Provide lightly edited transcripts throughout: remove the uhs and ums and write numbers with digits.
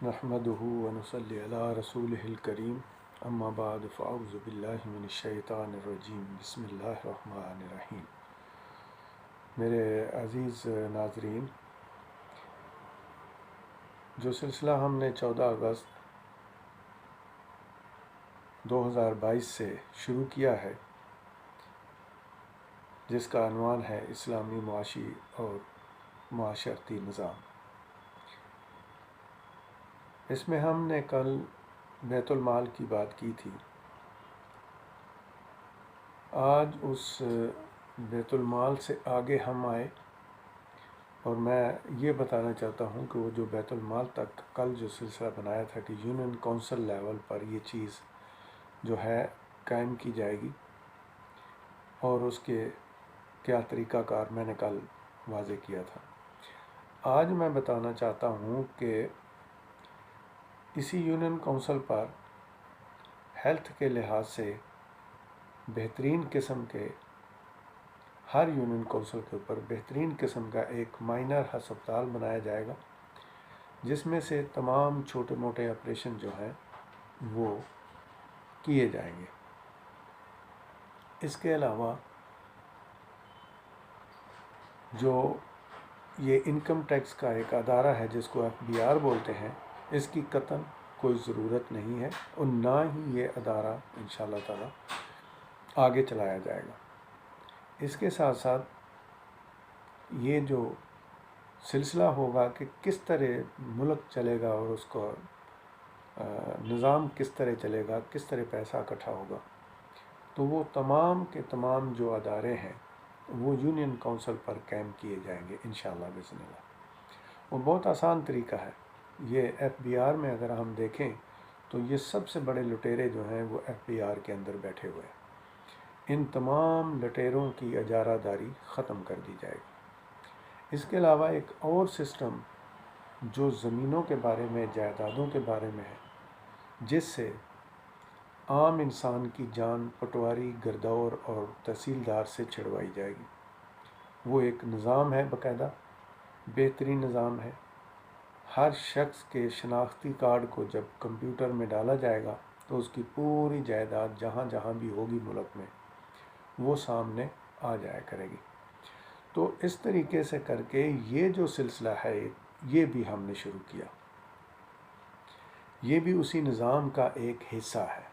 نحمده ونصلي على رسوله الكريم اما بعد فاعوذ باللہ من الشیطان الرجیم بسم اللہ الرحمن الرحیم۔ میرے عزیز ناظرین، جو سلسلہ ہم نے 14 اگست 2022 سے شروع کیا ہے، جس کا عنوان ہے اسلامی معاشی اور معاشرتی نظام، اس میں ہم نے کل بیت المال کی بات کی تھی۔ آج اس بیت المال سے آگے ہم آئے اور میں یہ بتانا چاہتا ہوں کہ وہ جو بیت المال تک کل جو سلسلہ بنایا تھا کہ یونین کونسل لیول پر یہ چیز جو ہے قائم کی جائے گی، اور اس کے کیا طریقہ کار میں نے کل واضح کیا تھا۔ آج میں بتانا چاہتا ہوں کہ اسی یونین کونسل پر ہیلتھ کے لحاظ سے بہترین قسم کے، ہر یونین کونسل کے اوپر بہترین قسم کا ایک مائنر ہسپتال بنایا جائے گا، جس میں سے تمام چھوٹے موٹے آپریشن جو ہیں وہ کیے جائیں گے۔ اس کے علاوہ جو یہ انکم ٹیکس کا ایک ادارہ ہے جس کو FBI بولتے ہیں، اس کی قطعاً کوئی ضرورت نہیں ہے، اور نہ ہی یہ ادارہ انشاءاللہ تعالی آگے چلایا جائے گا۔ اس کے ساتھ ساتھ یہ جو سلسلہ ہوگا کہ کس طرح ملک چلے گا اور اس کو نظام کس طرح چلے گا، کس طرح پیسہ اکٹھا ہوگا، تو وہ تمام کے تمام جو ادارے ہیں وہ یونین کونسل پر قائم کیے جائیں گے انشاءاللہ بسم اللہ۔ وہ بہت آسان طریقہ ہے۔ یہ FBI میں اگر ہم دیکھیں تو یہ سب سے بڑے لٹیرے جو ہیں وہ FBI کے اندر بیٹھے ہوئے ہیں۔ ان تمام لٹیروں کی اجارہ داری ختم کر دی جائے گی۔ اس کے علاوہ ایک اور سسٹم جو زمینوں کے بارے میں، جائیدادوں کے بارے میں ہے، جس سے عام انسان کی جان پٹواری، گردور اور تحصیلدار سے چھڑوائی جائے گی، وہ ایک نظام ہے، باقاعدہ بہترین نظام ہے۔ ہر شخص کے شناختی کارڈ کو جب کمپیوٹر میں ڈالا جائے گا تو اس کی پوری جائیداد جہاں جہاں بھی ہوگی ملک میں وہ سامنے آ جایا کرے گی۔ تو اس طریقے سے کر کے یہ جو سلسلہ ہے یہ بھی ہم نے شروع کیا، یہ بھی اسی نظام کا ایک حصہ ہے۔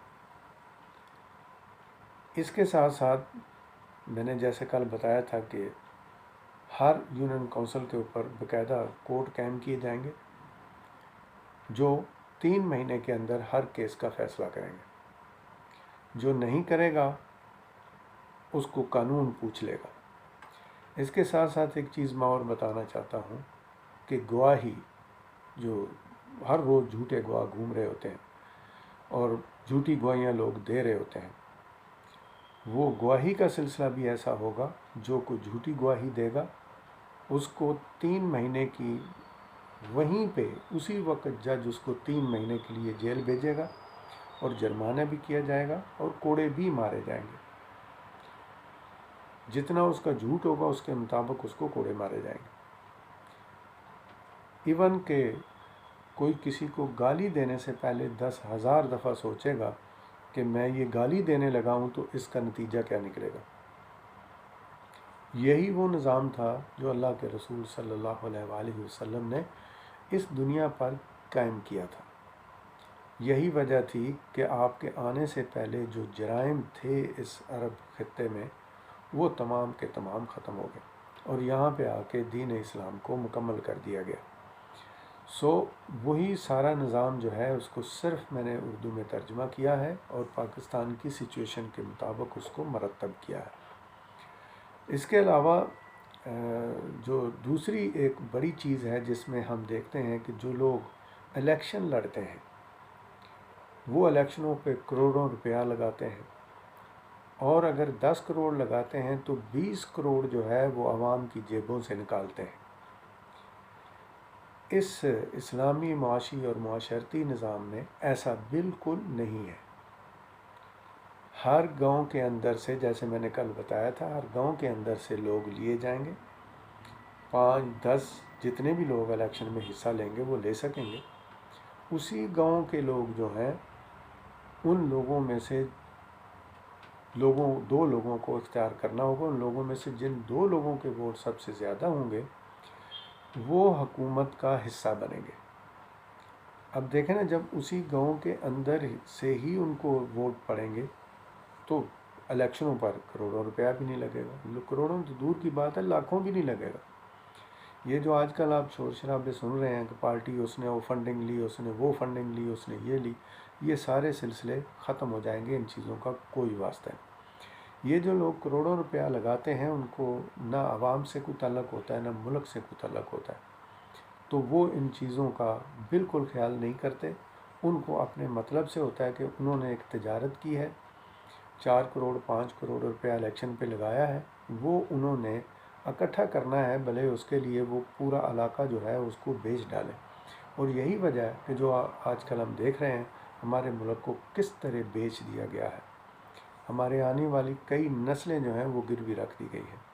اس کے ساتھ ساتھ میں نے جیسے کل بتایا تھا کہ ہر یونین کونسل کے اوپر باقاعدہ کورٹ قائم کیے جائیں گے جو 3 مہینے کے اندر ہر کیس کا فیصلہ کریں گے۔ جو نہیں کرے گا اس کو قانون پوچھ لے گا۔ اس کے ساتھ ساتھ ایک چیز میں اور بتانا چاہتا ہوں کہ گواہی، جو ہر روز جھوٹے گواہ گھوم رہے ہوتے ہیں اور جھوٹی گواہیاں لوگ دے رہے ہوتے ہیں، وہ گواہی کا سلسلہ بھی ایسا ہوگا، جو کوئی جھوٹی گواہی دے گا اس کو 3 مہینے کی وہیں پہ اسی وقت جج اس کو 3 مہینے کے لیے جیل بھیجے گا، اور جرمانہ بھی کیا جائے گا اور کوڑے بھی مارے جائیں گے۔ جتنا اس کا جھوٹ ہوگا اس کے مطابق اس کو کوڑے مارے جائیں گے۔ ایون کہ کوئی کسی کو گالی دینے سے پہلے 10,000 دفعہ سوچے گا کہ میں یہ گالی دینے لگا ہوں تو اس کا نتیجہ کیا نکلے گا۔ یہی وہ نظام تھا جو اللہ کے رسول صلی اللہ علیہ وآلہ وسلم نے اس دنیا پر قائم کیا تھا۔ یہی وجہ تھی کہ آپ کے آنے سے پہلے جو جرائم تھے اس عرب خطے میں وہ تمام کے تمام ختم ہو گئے، اور یہاں پہ آ کے دین اسلام کو مکمل کر دیا گیا۔ وہی سارا نظام جو ہے اس کو صرف میں نے اردو میں ترجمہ کیا ہے اور پاکستان کی سچویشن کے مطابق اس کو مرتب کیا ہے۔ اس کے علاوہ جو دوسری ایک بڑی چیز ہے جس میں ہم دیکھتے ہیں کہ جو لوگ الیکشن لڑتے ہیں وہ الیکشنوں پہ کروڑوں روپیہ لگاتے ہیں، اور اگر 10 کروڑ لگاتے ہیں تو 20 کروڑ جو ہے وہ عوام کی جیبوں سے نکالتے ہیں۔ اس اسلامی معاشی اور معاشرتی نظام میں ایسا بالکل نہیں ہے۔ ہر گاؤں کے اندر سے، جیسے میں نے کل بتایا تھا، ہر گاؤں کے اندر سے لوگ لیے جائیں گے، 5-10 جتنے بھی لوگ الیکشن میں حصہ لیں گے وہ لے سکیں گے، اسی گاؤں کے لوگ جو ہیں ان لوگوں میں سے دو لوگوں کو اختیار کرنا ہوگا، ان لوگوں میں سے جن دو لوگوں کے ووٹ سب سے زیادہ ہوں گے وہ حکومت کا حصہ بنیں گے۔ اب دیکھیں نا، جب اسی گاؤں کے اندر سے ہی ان کو ووٹ پڑیں گے تو الیکشنوں پر کروڑوں روپیہ بھی نہیں لگے گا، کروڑوں تو دور کی بات ہے، لاکھوں بھی نہیں لگے گا۔ یہ جو آج کل آپ شور شرابے سن رہے ہیں کہ پارٹی اس نے وہ فنڈنگ لی، اس نے وہ فنڈنگ لی، اس نے یہ لی، یہ سارے سلسلے ختم ہو جائیں گے، ان چیزوں کا کوئی واسطہ نہیں۔ یہ جو لوگ کروڑوں روپیہ لگاتے ہیں ان کو نہ عوام سے کوئی تعلق ہوتا ہے نہ ملک سے کوئی تعلق ہوتا ہے، تو وہ ان چیزوں کا بالکل خیال نہیں کرتے۔ ان کو اپنے مطلب سے ہوتا ہے کہ انہوں نے ایک تجارت کی ہے، 4 کروڑ 5 کروڑ روپیہ الیکشن پہ لگایا ہے، وہ انہوں نے اکٹھا کرنا ہے، بھلے اس کے لیے وہ پورا علاقہ جو ہے اس کو بیچ ڈالیں۔ اور یہی وجہ ہے کہ جو آج کل ہم دیکھ رہے ہیں ہمارے ملک کو کس طرح بیچ دیا گیا ہے، ہمارے آنے والی کئی نسلیں جو ہیں وہ گروی رکھ دی گئی ہیں۔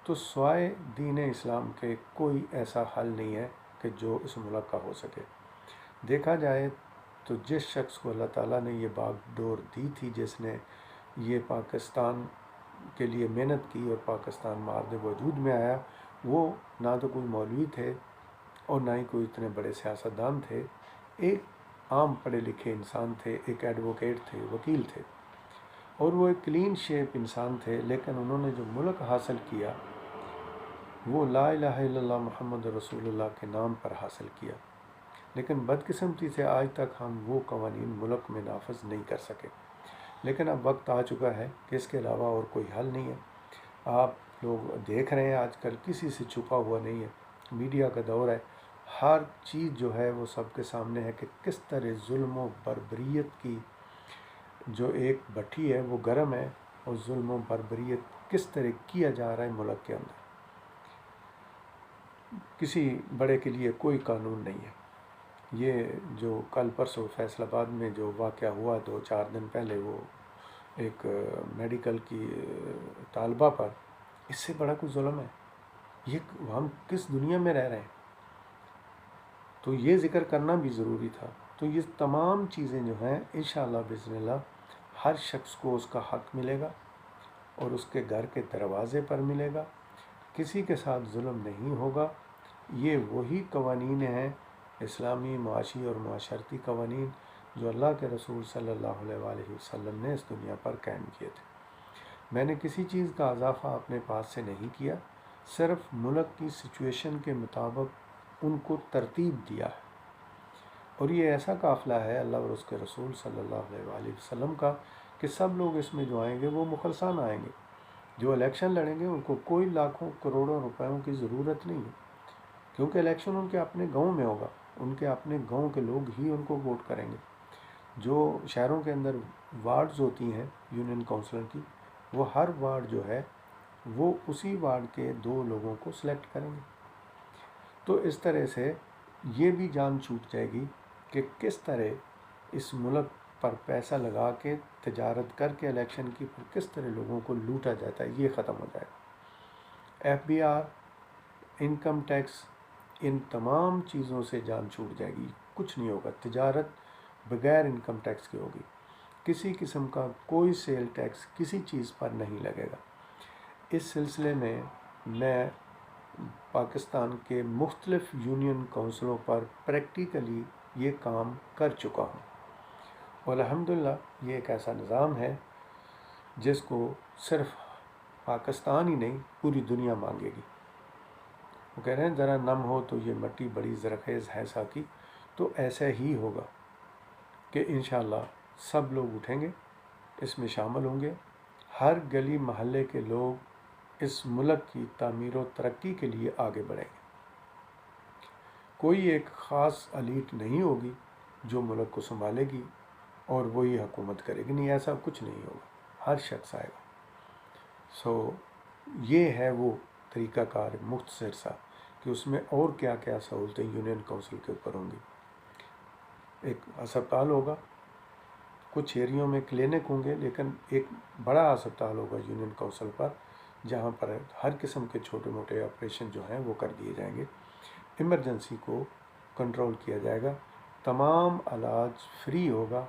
تو سوائے دین اسلام کے کوئی ایسا حل نہیں ہے کہ جو اس ملک کا ہو سکے۔ دیکھا جائے تو جس شخص کو اللہ تعالیٰ نے یہ باغ ڈور دی تھی، جس نے یہ پاکستان کے لیے محنت کی اور پاکستان مارد وجود میں آیا، وہ نہ تو کوئی مولوی تھے اور نہ ہی کوئی اتنے بڑے سیاستدان تھے، ایک عام پڑھے لکھے انسان تھے، ایک ایڈوکیٹ تھے، وکیل تھے، اور وہ ایک کلین شیپ انسان تھے، لیکن انہوں نے جو ملک حاصل کیا وہ لا الہ الا اللہ محمد رسول اللہ کے نام پر حاصل کیا، لیکن بدقسمتی سے آج تک ہم وہ قوانین ملک میں نافذ نہیں کر سکے۔ لیکن اب وقت آ چکا ہے کہ اس کے علاوہ اور کوئی حل نہیں ہے۔ آپ لوگ دیکھ رہے ہیں آج کل کسی سے چھپا ہوا نہیں ہے، میڈیا کا دور ہے، ہر چیز جو ہے وہ سب کے سامنے ہے کہ کس طرح ظلم و بربریت کی جو ایک بھٹی ہے وہ گرم ہے، اور ظلم و بربریت کس طرح کیا جا رہا ہے ملک کے اندر۔ کسی بڑے کے لیے کوئی قانون نہیں ہے۔ یہ جو کل پرسوں فیصل آباد میں جو واقعہ ہوا 2-4 دن پہلے، وہ ایک میڈیکل کی طالبہ پر، اس سے بڑا کوئی ظلم ہے؟ یہ ہم کس دنیا میں رہ رہے ہیں؟ تو یہ ذکر کرنا بھی ضروری تھا۔ تو یہ تمام چیزیں جو ہیں انشاءاللہ بإذن اللہ ہر شخص کو اس کا حق ملے گا اور اس کے گھر کے دروازے پر ملے گا، کسی کے ساتھ ظلم نہیں ہوگا۔ یہ وہی قوانین ہیں، اسلامی معاشی اور معاشرتی قوانین، جو اللہ کے رسول صلی اللہ علیہ وآلہ وسلم نے اس دنیا پر قائم کیے تھے۔ میں نے کسی چیز کا اضافہ اپنے پاس سے نہیں کیا، صرف ملک کی سچویشن کے مطابق ان کو ترتیب دیا ہے۔ اور یہ ایسا قافلہ ہے اللہ اور اس کے رسول صلی اللہ علیہ وآلہ وسلم کا کہ سب لوگ اس میں جو آئیں گے وہ مخلصانہ آئیں گے۔ جو الیکشن لڑیں گے ان کو کوئی لاکھوں کروڑوں روپیوں کی ضرورت نہیں ہے، کیونکہ الیکشن ان کے اپنے گاؤں میں ہوگا، ان کے اپنے گاؤں کے لوگ ہی ان کو ووٹ کریں گے۔ جو شہروں کے اندر وارڈز ہوتی ہیں یونین کونسلر کی، وہ ہر وارڈ جو ہے وہ اسی وارڈ کے 2 لوگوں کو سلیکٹ کریں گے۔ تو اس طرح سے یہ بھی جان چھوٹ جائے گی کہ کس طرح اس ملک پر پیسہ لگا کے تجارت کر کے الیکشن کی پھر کس طرح لوگوں کو لوٹا جاتا ہے، یہ ختم ہو جائے گا۔ F B R, income tax, ان تمام چیزوں سے جان چھوٹ جائے گی، کچھ نہیں ہوگا۔ تجارت بغیر انکم ٹیکس کے ہوگی، کسی قسم کا کوئی سیل ٹیکس کسی چیز پر نہیں لگے گا۔ اس سلسلے میں پاکستان کے مختلف یونین کونسلوں پر پریکٹیکلی یہ کام کر چکا ہوں، اور الحمدللہ یہ ایک ایسا نظام ہے جس کو صرف پاکستان ہی نہیں پوری دنیا مانگے گی۔ وہ کہہ رہے ہیں ذرا نم ہو تو یہ مٹی بڑی زرخیز ہے ساقی، تو ایسا ہی ہوگا کہ انشاءاللہ سب لوگ اٹھیں گے، اس میں شامل ہوں گے، ہر گلی محلے کے لوگ اس ملک کی تعمیر و ترقی کے لیے آگے بڑھیں گے۔ کوئی ایک خاص ایلیٹ نہیں ہوگی جو ملک کو سنبھالے گی اور وہی حکومت کرے گی، نہیں، ایسا کچھ نہیں ہوگا، ہر شخص آئے گا۔ یہ ہے وہ طریقہ کار مختصر سا کہ اس میں اور کیا کیا سہولتیں یونین کونسل کے اوپر ہوں گی۔ ایک ہسپتال ہوگا، کچھ ایریوں میں کلینک ہوں گے، لیکن ایک بڑا ہسپتال ہوگا یونین کونسل پر، جہاں پر ہر قسم کے چھوٹے موٹے آپریشن جو ہیں وہ کر دیے جائیں گے، ایمرجنسی کو کنٹرول کیا جائے گا، تمام علاج فری ہوگا،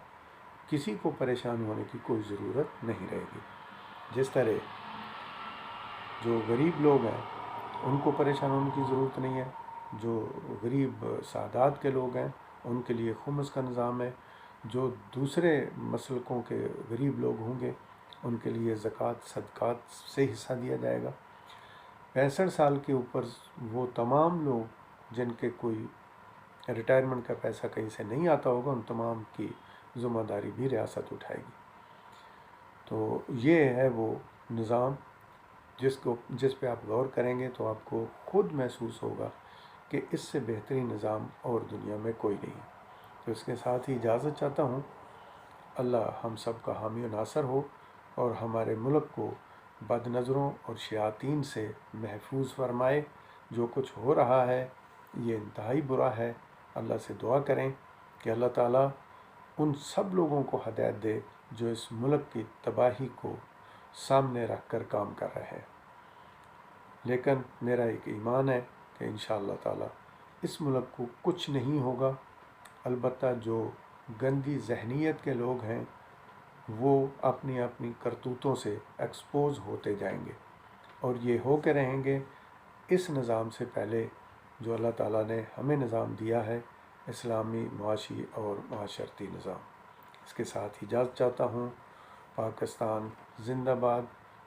کسی کو پریشان ہونے کی کوئی ضرورت نہیں رہے گی۔ جس طرح جو غریب لوگ ہیں ان کو پریشان ہونے کی ضرورت نہیں ہے، جو غریب سادات کے لوگ ہیں ان کے لیے خمس کا نظام ہے، جو دوسرے مسلکوں کے غریب لوگ ہوں گے ان کے لیے زکوٰۃ صدقات سے حصہ دیا جائے گا۔ 65 سال کے اوپر وہ تمام لوگ جن کے کوئی ریٹائرمنٹ کا پیسہ کہیں سے نہیں آتا ہوگا، ان تمام کی ذمہ داری بھی ریاست اٹھائے گی۔ تو یہ ہے وہ نظام جس پہ آپ غور کریں گے تو آپ کو خود محسوس ہوگا کہ اس سے بہترین نظام اور دنیا میں کوئی نہیں۔ تو اس کے ساتھ ہی اجازت چاہتا ہوں۔ اللہ ہم سب کا حامی و ناصر ہو اور ہمارے ملک کو بد نظروں اور شیاطین سے محفوظ فرمائے۔ جو کچھ ہو رہا ہے یہ انتہائی برا ہے۔ اللہ سے دعا کریں کہ اللہ تعالیٰ ان سب لوگوں کو ہدایت دے جو اس ملک کی تباہی کو سامنے رکھ کر کام کر رہے ہیں۔ لیکن میرا ایک ایمان ہے کہ انشاءاللہ تعالیٰ اس ملک کو کچھ نہیں ہوگا۔ البتہ جو گندی ذہنیت کے لوگ ہیں وہ اپنی اپنی کرتوتوں سے ایکسپوز ہوتے جائیں گے اور یہ ہو کے رہیں گے۔ اس نظام سے پہلے جو اللہ تعالیٰ نے ہمیں نظام دیا ہے، اسلامی معاشی اور معاشرتی نظام، اس کے ساتھ اجازت چاہتا ہوں۔ پاکستان زندہ باد،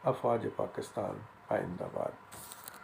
افواج پاکستان آئندہ باد۔